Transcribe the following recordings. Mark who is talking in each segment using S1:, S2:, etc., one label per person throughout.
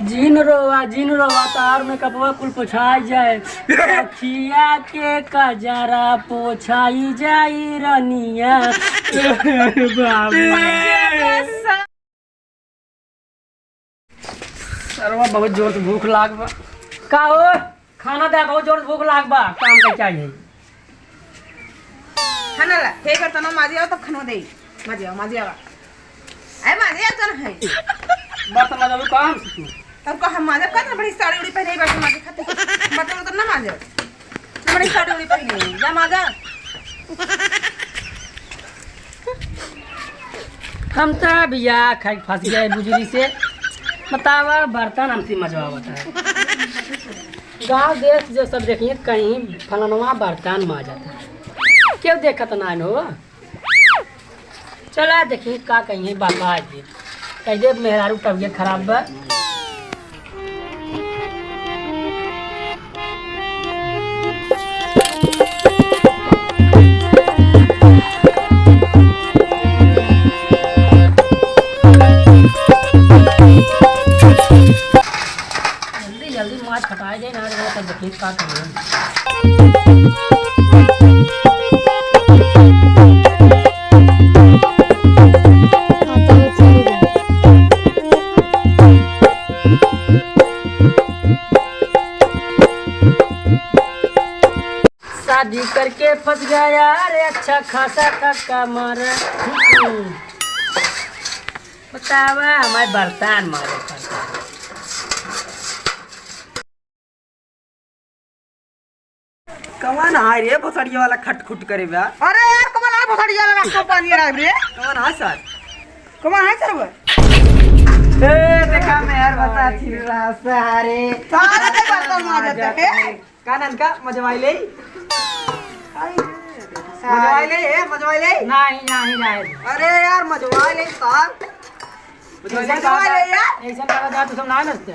S1: जिन रोवा तार में कपवा कुल पोछाई जाए अखिया के कजरा पोछाई जाई रनिया सरवा बहुत जोर से भूख लागबा का हो खाना दे बहुत जोर से भूख लागबा काम के चाहिए
S2: खाना ला हे करता ना माझे आओ तब खाना दे माझे आओ अरे माझे आओ चल है
S1: बात समझ अब काम से तू
S2: तब को हम माझे करना बड़ी साड़ी उड़ी पहने बैठे माझे खाते मतलब ना माझे बड़ी साड़ी उड़ी पहने जा माझा
S1: हम तो भैया खाई फंस गए बुजुर्ग से बतावा बर्तन हमसे मजवा बताए गाँव देश जो सब देखिए कहीं फलनवा बर्तन माँ जाता है क्यों देखत ना हो चला देखिए का कहीं बाबा जी कह दे मेहरारू तबीयत खराब बा जल्दी माछ खटाए जाए ना तब देखिए का करें शादी करके फंस गया अरे अच्छा खासा थका मार बतावा हमारे बर्तन मारे
S3: कौन है रे भोसड़िया वाला खटखुट करे बा।
S2: अरे यार कौन है भोसड़िया वाला को पानी आ रे
S3: कौन है सर
S2: कौन है सर
S3: ए देखा मेहर बता छिरा सारे
S2: सारे के बर्तन मार जाते है
S3: कानन का मजवाई ले
S1: नहीं
S3: अरे यार मजवाई ले साहब
S2: मजवाई ले यार
S1: ऐसा लगा जा तो सब ना नसते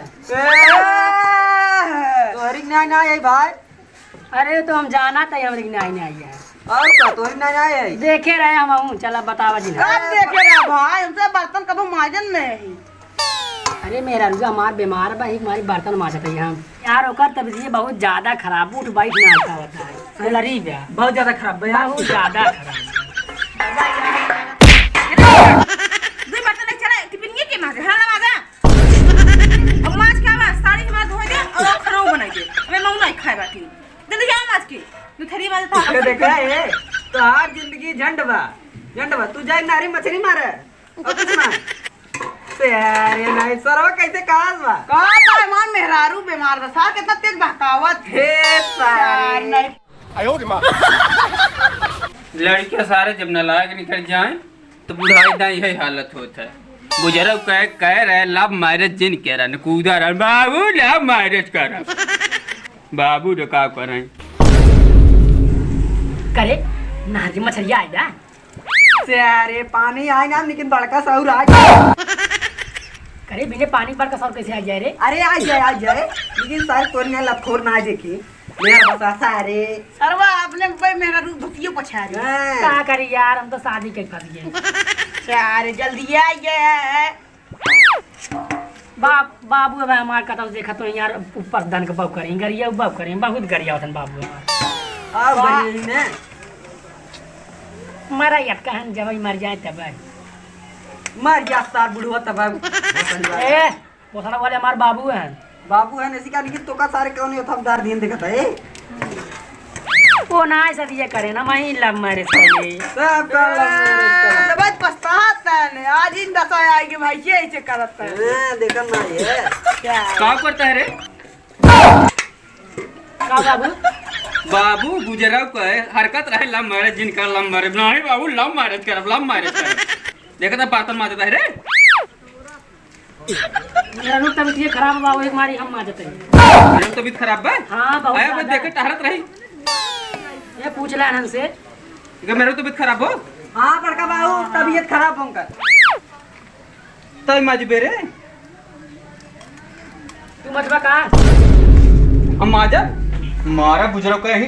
S3: तो हरिक नहीं आई भाई
S1: अरे तो हम जाना था हमारे नहीं आई है
S3: और का तो नहीं आई
S1: देखे रहे हम चला बतावा जी
S2: कब देखे रे भाई हमसे बर्तन कब माजन में है
S1: अरे मेरा रुआ हमार बीमार बा हमारी बर्तन माजत है हम यार ओकर तबीयत बहुत ज्यादा खराब उठ बैठ ना आता होता है लरी बा
S3: बहुत ज्यादा खराब है
S1: बहुत ज्यादा खराब
S2: दो बर्तन नहीं चला टिफिन ये के माजे हां माजा अब माछ का बा साड़ी के बाद धो दे और खाना बना के मैं मऊ नहीं खाए बाकी जल्दी जा माछ के तू थरी माजे था
S3: देख रहा है तो हर जिंदगी झंड बा तू जाए नारी मछली मारे और कुछ ना यार ये नहीं सरवा कैसे काज बा
S2: का मेहमान मेहरारू बीमार था सार कितना तेज बहकावत
S3: हे सारे
S2: नहीं
S4: आयो रे मां लड़कियां सारे जब नालायक निकल जाएं तो बुढ़ाई ना यही हालत होता है बुजुर्ग कह रहे लव मैरिज जिन कह रहा न कूदा रहा बाबू लव मैरिज कर बाबू तो का करें
S1: करे नारी मछलिया आई बा
S3: सारे पानी आए ना लेकिन बड़का सौर आ
S1: करे बिना पानी पर का सौर कैसे आ जाए रे
S3: अरे आ जाए लेकिन सारे तोर ने लफोर ना देखी मेरा बसा सारे
S2: सरवा आपने कोई मेहरारू भुतियो पछा रे
S1: का करी यार हम तो शादी के फंस गए
S2: यार जल्दी आ गए
S1: बाबू अब हमार कतौ देखा तो यार ऊपर दन के बाबू करें गरिया बाबू करें बहुत गरिया होतन बाबू
S3: आ बनी ने
S1: मरा यार कहन जब मर जाए तब
S3: मर गया सार बुढ़वा तब
S1: ए पोसना वाले हमार बाबू हैं
S3: बाबू है ऐसी का लेकिन तो का सारे कौन होता हम दार दिन देखता है
S1: वो ना ऐसा दिया करे ना वही लव मैरिज करे
S3: सब का
S2: तो बस पछताता है आज इन दशा आएगी भाई ये ऐसे करता है
S3: हां देखन ना ये
S2: क्या
S4: का करता है रे
S1: का बाबू
S4: बाबू बुजुर्ग का हरकत रहे लव मैरिज जिनका लव मैरिज नहीं बाबू लव मैरिज कर देखा था बर्तन मारता है रे
S1: मेरा रूप तबीयत खराब है बाबू एक मारी हम आ जाते हैं
S4: मेरा तबीयत खराब है
S1: हाँ बहुत
S4: आया मैं
S1: ज्यादा।
S4: देखे टहरत रही
S1: ये पूछ ला हमसे
S4: कि मेरा तबीयत खराब हो
S3: हां बड़का बाबू तबीयत खराब होंका
S4: तय माजी बेरे
S1: तू मजबा कहाँ
S4: हम माजा मारा बुजुर्ग का ही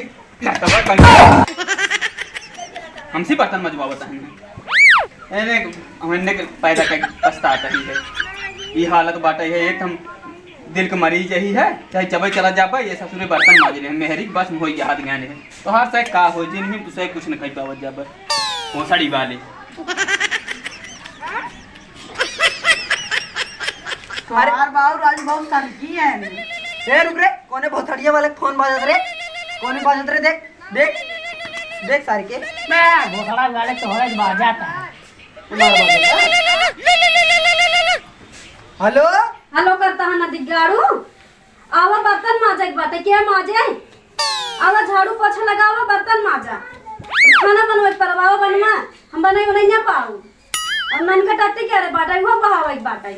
S4: हमसे बर्तन मजबावत है हमने पैदा कर पछताता ही है ये हालत बाटे है एक हम दिल का मरीज यही है, चाहे जब चला जाबा ये ससुरे बर्तन माज रहे हैं मेहरी बस होई हाथ ज्ञान है तो हर से का हो जिन में तुसे कुछ न खाई पावत जाबा भोसड़ी वाले।
S3: अरे बाबू राजू बहुत सनकी है। ए रुक रे, कोने भोसड़िया वाले फोन बाजत रे, कोने बाजत रे, देख देख देख सारी के
S1: मैं भोसड़ा वाले तो होज बाजाता है।
S3: हेलो
S5: हेलो करता है ना दिगाड़ू आवा बर्तन माजा एक बात है क्या माजे आवा झाड़ू पोछा लगावा बर्तन माजा खाना बनवा परवावा बनवा हम बनाई बनाई ना पाऊ और नन का टट्टी क्या रे बाटाई हुआ बहावा एक बाटाई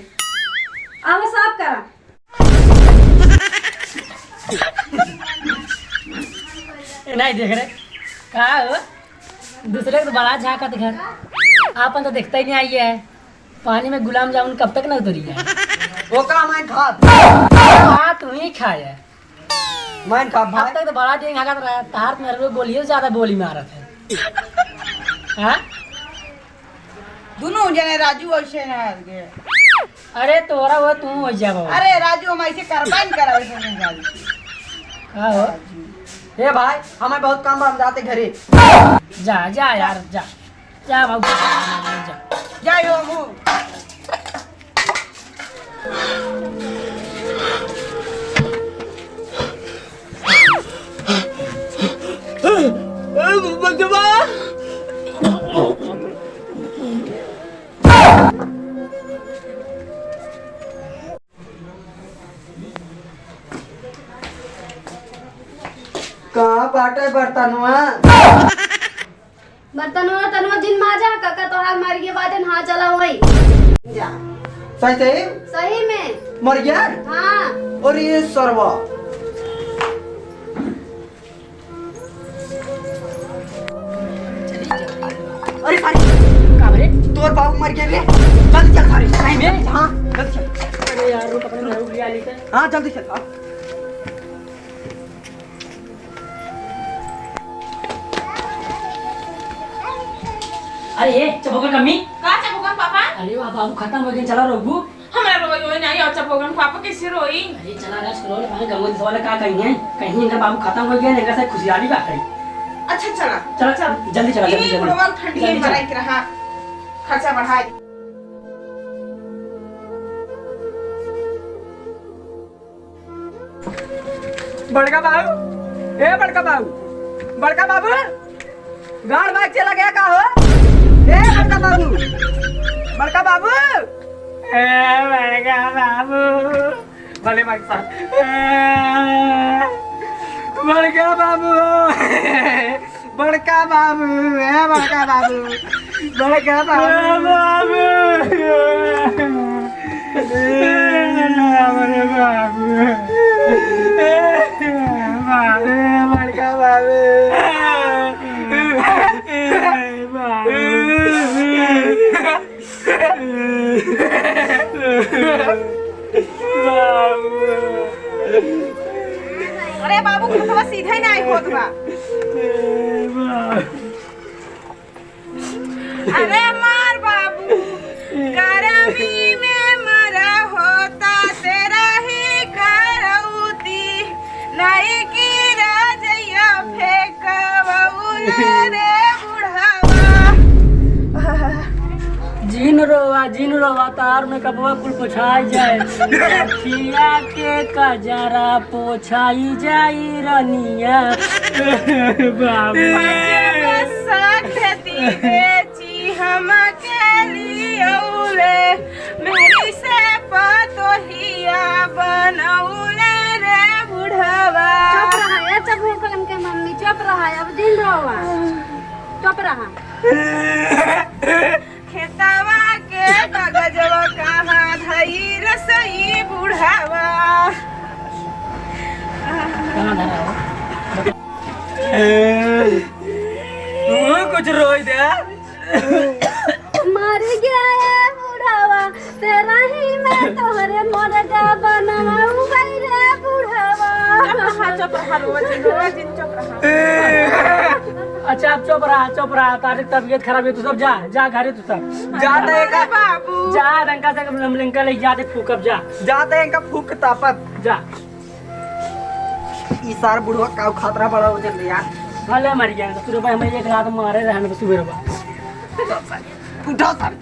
S5: आवा साफ करा।
S1: नहीं देख रहे का हो दूसरे को तो बड़ा झाँकत घर आपन तो देखता ही नहीं आई है। पानी में गुलाब जामुन कब तक न उतरी है।
S3: वो का मैं खा
S1: हाँ तू ही खाया
S3: मैं खा
S1: अब
S3: भाई
S1: तक तो बड़ा दिन खाकर रहा तार मेरे को बोलिए ज्यादा बोली मारत है। हाँ
S2: दोनों जने राजू ऐसे ना गए।
S1: अरे तोरा वो तू हो जा बाबा।
S2: अरे राजू हम ऐसे करबाइन करावे से नहीं राजू।
S1: का हो
S3: ए भाई हमें बहुत काम बा, हम जाते घरे।
S1: जा जा यार जा जा बाबू जा।
S2: जायो मु
S3: कहाँ बाटे बर्तनवा?
S5: बर्तनवा तनवा जिन माजा काका तो हाथ मार के बाद हाँ चला वही
S3: जा सही सही
S5: सही में
S3: मर गया।
S5: हाँ
S3: और ये सरवा अरे सारी
S1: का रे
S3: तोर बाबू मर गया रे, जल्दी चल सारी।
S1: नहीं में
S3: हाँ जल्दी चल।
S1: अरे यार रुक अपने रुक लिया लेकर।
S3: हाँ जल्दी चल। हाँ।
S1: अरे ये चपोगन कमी
S2: का चपोगन पापा
S1: अरे वाह बाबू खत्म हो गया चला रोबू।
S2: हमरा रोई नहीं और चपोगन पापा कैसे रोई।
S1: अरे चला रहा करो भाई गमो वाले का कहीं है कहीं इनका बाबू खत्म हो गया इनका से खुशहाली का करी।
S2: अच्छा चला
S1: चला चल जल्दी चला जल्दी
S2: ये बुढ़वा ठंडी में मराई के रहा खर्चा बढ़ाई।
S3: बड़का बाबू, ए बड़का बाबू, बड़का बाबू गाड़ बाग चला गया का हो? ए बड़का बाबू, बड़का बाबू, ए बड़का बाबू, भले मार साथ, बड़का बाबू, बड़का बाबू, ए बड़का बाबू, बड़का बाबू, बड़का बाबू, बड़का बाबू,
S2: अरे बाबू खतवा सीधा ही नहीं होत बा। अरे मार बाबू गरमी में मरा होता तेरा ही करौती नहीं की राजैया फेंकवौला रे बुढ़ावा।
S1: जिन रोवा तार में कपवा कुल पोछाई जाए खिया के कजरा पोछाई जाई रनिया बाबू।
S2: खेती बेची हम के लियौले मेरी से पतोहिया बनौले रे बुढ़वा।
S5: चुप रहा यार चपोगन के मम्मी चुप रहा अब दिन रोवा चुप रहा।
S2: खेतवा के कागजवा कहाँ धई रसई बुढ़ावा।
S1: कहाँ धरा हो?
S3: कुछ रोई दे।
S5: मर गया है बुढ़ावा तेरा ही मैं तोहरे मोरगा बनवाऊं गई रे बुढ़ावा।
S2: चुप रहा रोवा जिन चुप रहा।
S1: अच्छा चुप रहा तारी तबीयत खराब है तू सब जा जा घरे तू सब
S3: जाते
S2: अरे
S3: का
S2: बाबू
S1: जा रंका से लंका ले जाते फूकब जा
S3: जाते इनका फूक तापत
S1: जा
S3: ई सार बुढ़वा का खतरा बड़ा हो जल्दी यार
S1: भले मर गया तो भाई हमें एक रात मारे रहने सुबह
S3: उठो सर